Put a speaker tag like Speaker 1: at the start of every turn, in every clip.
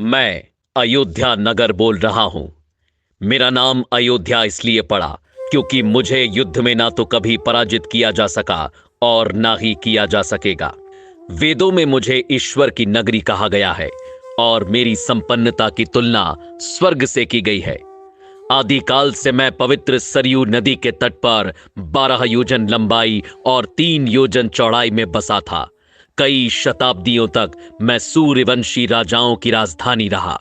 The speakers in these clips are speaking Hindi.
Speaker 1: मैं अयोध्या नगर बोल रहा हूं। मेरा नाम अयोध्या इसलिए पड़ा क्योंकि मुझे युद्ध में ना तो कभी पराजित किया जा सका और ना ही किया जा सकेगा। वेदों में मुझे ईश्वर की नगरी कहा गया है और मेरी संपन्नता की तुलना स्वर्ग से की गई है। आदिकाल से मैं पवित्र सरयू नदी के तट पर 12 योजन लंबाई और 3 योजन चौड़ाई में बसा था। कई शताब्दियों तक मैं सूर्यवंशी राजाओं की राजधानी रहा।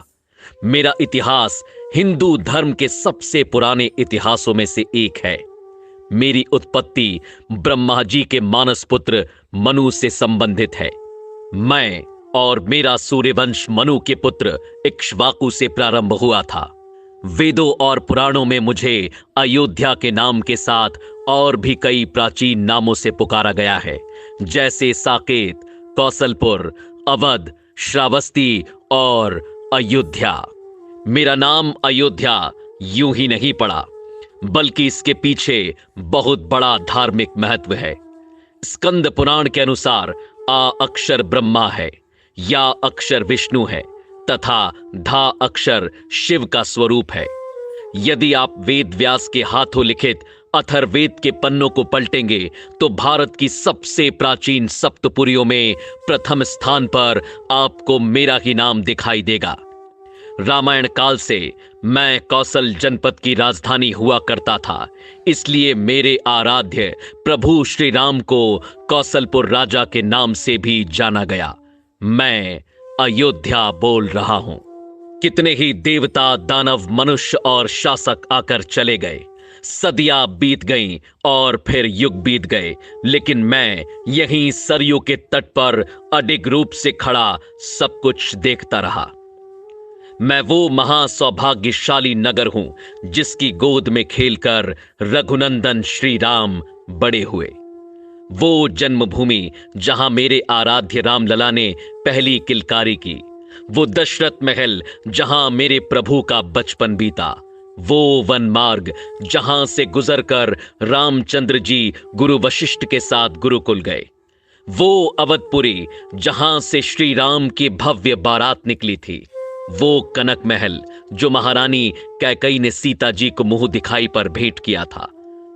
Speaker 1: मेरा इतिहास हिंदू धर्म के सबसे पुराने इतिहासों में से एक है। मेरी उत्पत्ति ब्रह्मा जी के मानस पुत्र मनु से संबंधित है। मैं और मेरा सूर्यवंश मनु के पुत्र इक्ष्वाकु से प्रारंभ हुआ था। वेदों और पुराणों में मुझे अयोध्या के नाम के साथ और भी कई प्राचीन नामों से पुकारा गया है, जैसे साकेत, कौशलपुर, अवध, श्रावस्ती और अयोध्या। मेरा नाम अयोध्या यूं ही नहीं पड़ा, बल्कि इसके पीछे बहुत बड़ा धार्मिक महत्व है। स्कंद पुराण के अनुसार आ अक्षर ब्रह्मा है, या अक्षर विष्णु है तथा धा अक्षर शिव का स्वरूप है। यदि आप वेद व्यास के हाथों लिखित अथर्ववेद के पन्नों को पलटेंगे तो भारत की सबसे प्राचीन सप्तपुरियों में प्रथम स्थान पर आपको मेरा ही नाम दिखाई देगा। रामायण काल से मैं कौशल जनपद की राजधानी हुआ करता था, इसलिए मेरे आराध्य प्रभु श्री राम को कौशलपुर राजा के नाम से भी जाना गया। मैं अयोध्या बोल रहा हूं। कितने ही देवता, दानव, मनुष्य और शासक आकर चले गए, सदियां बीत गईं और फिर युग बीत गए, लेकिन मैं यहीं सरयू के तट पर अडिग रूप से खड़ा सब कुछ देखता रहा। मैं वो महासौभाग्यशाली नगर हूं जिसकी गोद में खेलकर रघुनंदन श्री राम बड़े हुए। वो जन्मभूमि जहां मेरे आराध्य रामलला ने पहली किलकारी की, वो दशरथ महल जहां मेरे प्रभु का बचपन बीता, वो वन मार्ग जहां से गुजरकर रामचंद्र जी गुरु वशिष्ठ के साथ गुरुकुल गए, वो अवधपुरी जहां से श्री राम की भव्य बारात निकली थी, वो कनक महल जो महारानी कैकई ने सीता जी को मुंह दिखाई पर भेंट किया था,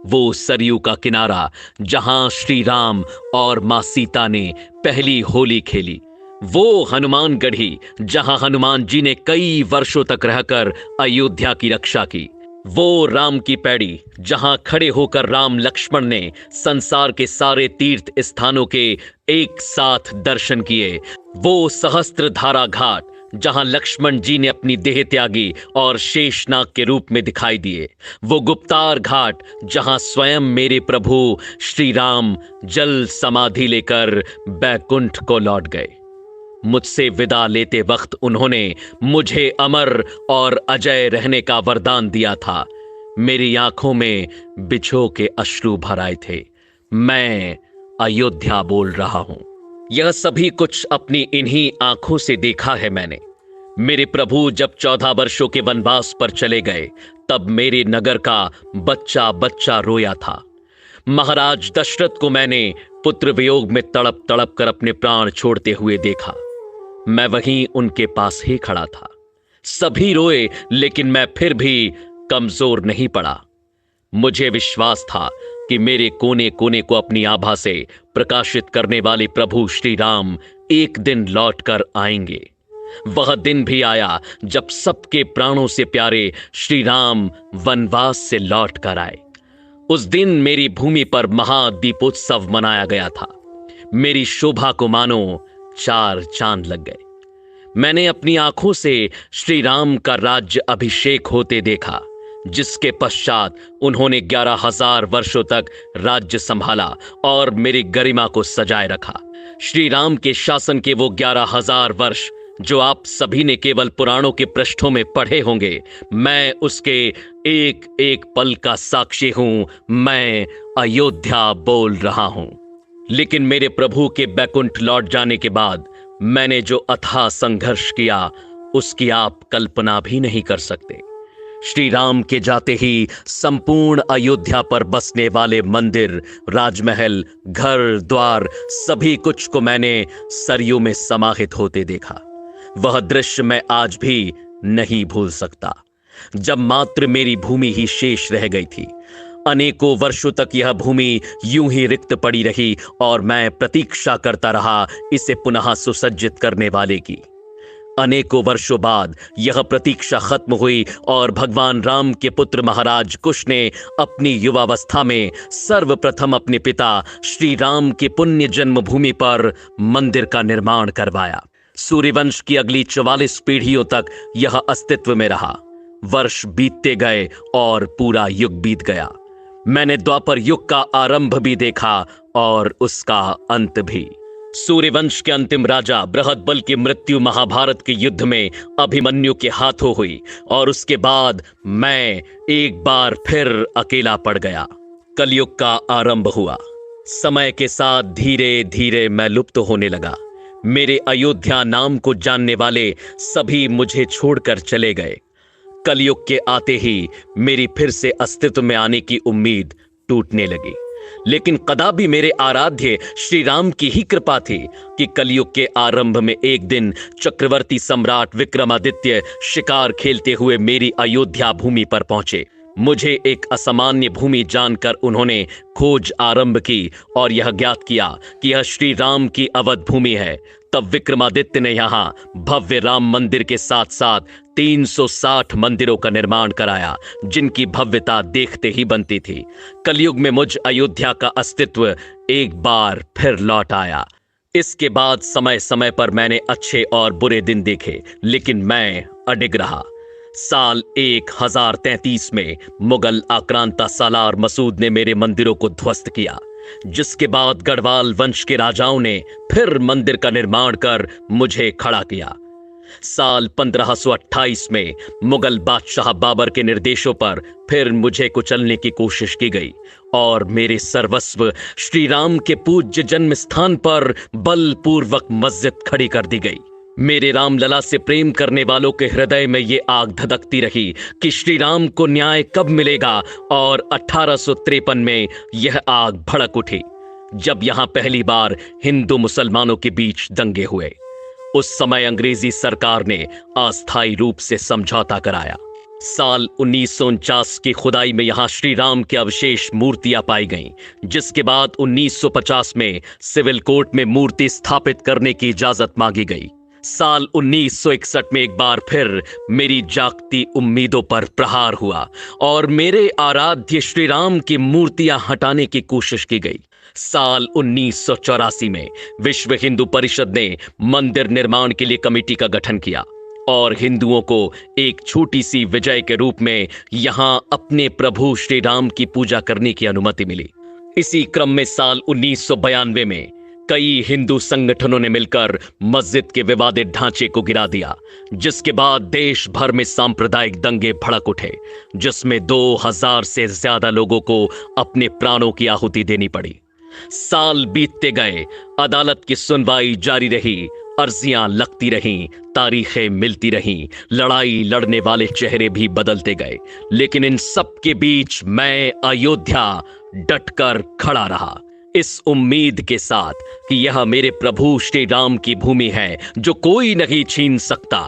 Speaker 1: वो सरयू का किनारा जहां श्री राम और मां सीता ने पहली होली खेली, वो हनुमान गढ़ी जहां हनुमान जी ने कई वर्षों तक रहकर अयोध्या की रक्षा की, वो राम की पैड़ी जहां खड़े होकर राम लक्ष्मण ने संसार के सारे तीर्थ स्थानों के एक साथ दर्शन किए, वो सहस्त्रधारा घाट जहां लक्ष्मण जी ने अपनी देह त्यागी और शेषनाग के रूप में दिखाई दिए, वो गुप्तार घाट जहां स्वयं मेरे प्रभु श्री राम जल समाधि लेकर बैकुंठ को लौट गए। मुझसे विदा लेते वक्त उन्होंने मुझे अमर और अजय रहने का वरदान दिया था। मेरी आंखों में बिछो के अश्रु भर आए थे। मैं अयोध्या बोल रहा हूं। यह सभी कुछ अपनी इन्हीं आंखों से देखा है मैंने। मेरे प्रभु जब 14 वर्षों के वनवास पर चले गए, तब मेरे नगर का बच्चा बच्चा रोया था। महाराज दशरथ को मैंने पुत्र वियोग में तड़प तड़प कर अपने प्राण छोड़ते हुए देखा। मैं वहीं उनके पास ही खड़ा था। सभी रोए, लेकिन मैं फिर भी कमजोर नहीं पड़ा। मुझे विश्वास था कि मेरे कोने कोने को अपनी आभा से प्रकाशित करने वाले प्रभु श्री राम एक दिन लौट कर आएंगे। वह दिन भी आया जब सबके प्राणों से प्यारे श्री राम वनवास से लौट कर आए। उस दिन मेरी भूमि पर महादीपोत्सव मनाया गया था। मेरी शोभा को मानो 4 चांद लग गए। मैंने अपनी आंखों से श्री राम का राज्य अभिषेक होते देखा, जिसके पश्चात उन्होंने 11,000 वर्षों तक राज्य संभाला और मेरी गरिमा को सजाए रखा। श्री राम के शासन के वो 11,000 वर्ष जो आप सभी ने केवल पुराणों के पृष्ठों में पढ़े होंगे, मैं उसके एक एक पल का साक्षी हूं। मैं अयोध्या बोल रहा हूं। लेकिन मेरे प्रभु के बैकुंठ लौट जाने के बाद मैंने जो अथाह संघर्ष किया, उसकी आप कल्पना भी नहीं कर सकते। श्री राम के जाते ही संपूर्ण अयोध्या पर बसने वाले मंदिर, राजमहल, घर द्वार, सभी कुछ को मैंने सरयू में समाहित होते देखा। वह दृश्य मैं आज भी नहीं भूल सकता, जब मात्र मेरी भूमि ही शेष रह गई थी। अनेकों वर्षों तक यह भूमि यूं ही रिक्त पड़ी रही और मैं प्रतीक्षा करता रहा इसे पुनः सुसज्जित करने वाले की। अनेकों वर्षों बाद यह प्रतीक्षा खत्म हुई और भगवान राम के पुत्र महाराज कुश ने अपनी युवावस्था में सर्वप्रथम अपने पिता श्री राम की पुण्य जन्मभूमि पर मंदिर का निर्माण करवाया। सूर्यवंश की अगली 44 पीढ़ियों तक यह अस्तित्व में रहा। वर्ष बीतते गए और पूरा युग बीत गया। मैंने द्वापर युग का आरंभ भी देखा और उसका अंत भी। सूर्यवंश के अंतिम राजा बृहदबल की मृत्यु महाभारत के युद्ध में अभिमन्यु के हाथों हुई और उसके बाद मैं एक बार फिर अकेला पड़ गया। कलयुग का आरंभ हुआ। समय के साथ धीरे धीरे मैं लुप्त होने लगा। मेरे अयोध्या नाम को जानने वाले सभी मुझे छोड़कर चले गए। कलयुग के आते ही मेरी फिर से अस्तित्व में आने की उम्मीद टूटने लगी। लेकिन कदापि मेरे आराध्य श्री राम की ही कृपा थी कि कलयुग के आरंभ में एक दिन चक्रवर्ती सम्राट विक्रमादित्य शिकार खेलते हुए मेरी अयोध्या भूमि पर पहुंचे। मुझे एक असामान्य भूमि जानकर उन्होंने खोज आरंभ की और यह ज्ञात किया कि यह श्री राम की अवध भूमि है। तब विक्रमादित्य ने यहाँ भव्य राम मंदिर के साथ साथ 360 मंदिरों का निर्माण कराया, जिनकी भव्यता देखते ही बनती थी। कलयुग में मुझ अयोध्या का अस्तित्व एक बार फिर लौट आया। इसके बाद समय समय पर मैंने अच्छे और बुरे दिन देखे, लेकिन मैं अडिग रहा। साल 1033 में मुगल आक्रांता सालार मसूद ने मेरे मंदिरों को ध्वस्त किया, जिसके बाद गढ़वाल वंश के राजाओं ने फिर मंदिर का निर्माण कर मुझे खड़ा किया। साल 1528 में मुगल बादशाह बाबर के निर्देशों पर फिर मुझे कुचलने की कोशिश की गई और मेरे सर्वस्व श्री राम के पूज्य जन्म स्थान पर बलपूर्वक मस्जिद खड़ी कर दी गई। मेरे रामलला से प्रेम करने वालों के हृदय में ये आग धधकती रही कि श्री राम को न्याय कब मिलेगा, और 1853 में यह आग भड़क उठी जब यहां पहली बार हिंदू मुसलमानों के बीच दंगे हुए। उस समय अंग्रेजी सरकार ने अस्थायी रूप से समझौता कराया। साल 1949 की खुदाई में यहां श्री राम के अवशेष मूर्तियां पाई गईं, जिसके बाद 1950 में सिविल कोर्ट में मूर्ति स्थापित करने की इजाजत मांगी गई। साल 1961 में एक बार फिर मेरी जागती उम्मीदों पर प्रहार हुआ और मेरे आराध्य श्री राम की मूर्तियां हटाने की कोशिश की गई। साल 1984 में विश्व हिंदू परिषद ने मंदिर निर्माण के लिए कमेटी का गठन किया और हिंदुओं को एक छोटी सी विजय के रूप में यहां अपने प्रभु श्री राम की पूजा करने की अनुमति मिली। इसी क्रम में साल 1992 में कई हिंदू संगठनों ने मिलकर मस्जिद के विवादित ढांचे को गिरा दिया, जिसके बाद देश भर में सांप्रदायिक दंगे भड़क उठे, जिसमें 2000 से ज्यादा लोगों को अपने प्राणों की आहुति देनी पड़ी। साल बीतते गए, अदालत की सुनवाई जारी रही, अर्जियां लगती रहीं, तारीखें मिलती रहीं, लड़ाई लड़ने वाले चेहरे भी बदलते गए, लेकिन इन सब के बीच मैं अयोध्या डटकर खड़ा रहा, इस उम्मीद के साथ कि यह मेरे प्रभु श्री राम की भूमि है जो कोई नहीं छीन सकता।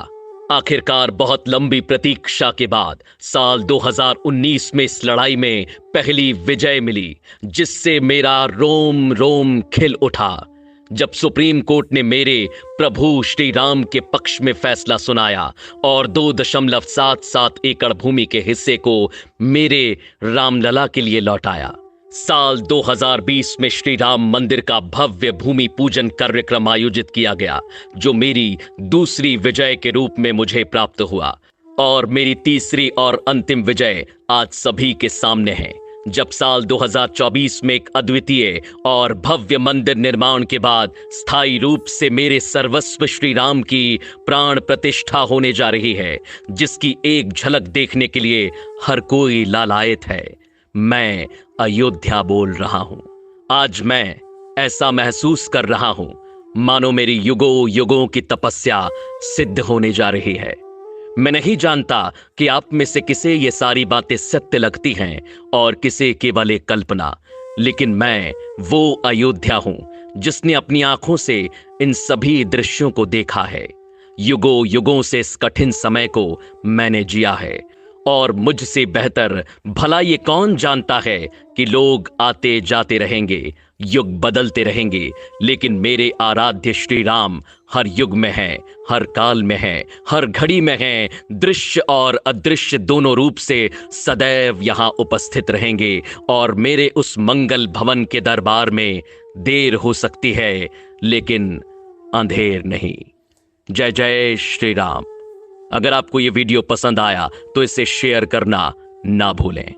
Speaker 1: आखिरकार बहुत लंबी प्रतीक्षा के बाद साल 2019 में इस लड़ाई में पहली विजय मिली, जिससे मेरा रोम रोम खिल उठा जब सुप्रीम कोर्ट ने मेरे प्रभु श्री राम के पक्ष में फैसला सुनाया और 2.77 एकड़ भूमि के हिस्से को मेरे रामलला के लिए लौटाया। साल 2020 में श्री राम मंदिर का भव्य भूमि पूजन कार्यक्रम आयोजित किया गया, जो मेरी दूसरी विजय के रूप में मुझे प्राप्त हुआ, और मेरी तीसरी और अंतिम विजय आज सभी के सामने है, जब साल 2024 में एक अद्वितीय और भव्य मंदिर निर्माण के बाद स्थायी रूप से मेरे सर्वस्व श्री राम की प्राण प्रतिष्ठा होने जा रही है, जिसकी एक झलक देखने के लिए हर कोई लालायत है। मैं अयोध्या बोल रहा हूं। आज मैं ऐसा महसूस कर रहा हूं मानो मेरी युगों युगों की तपस्या सिद्ध होने जा रही है। मैं नहीं जानता कि आप में से किसे ये सारी बातें सत्य लगती हैं और किसे केवल एक कल्पना, लेकिन मैं वो अयोध्या हूं जिसने अपनी आंखों से इन सभी दृश्यों को देखा है। युगों युगों से इस कठिन समय को मैंने जिया है, और मुझसे बेहतर भला ये कौन जानता है कि लोग आते जाते रहेंगे, युग बदलते रहेंगे, लेकिन मेरे आराध्य श्री राम हर युग में हैं, हर काल में हैं, हर घड़ी में हैं, दृश्य और अदृश्य दोनों रूप से सदैव यहां उपस्थित रहेंगे। और मेरे उस मंगल भवन के दरबार में देर हो सकती है, लेकिन अंधेर नहीं। जय जय श्री राम। अगर आपको ये वीडियो पसंद आया तो इसे शेयर करना ना भूलें।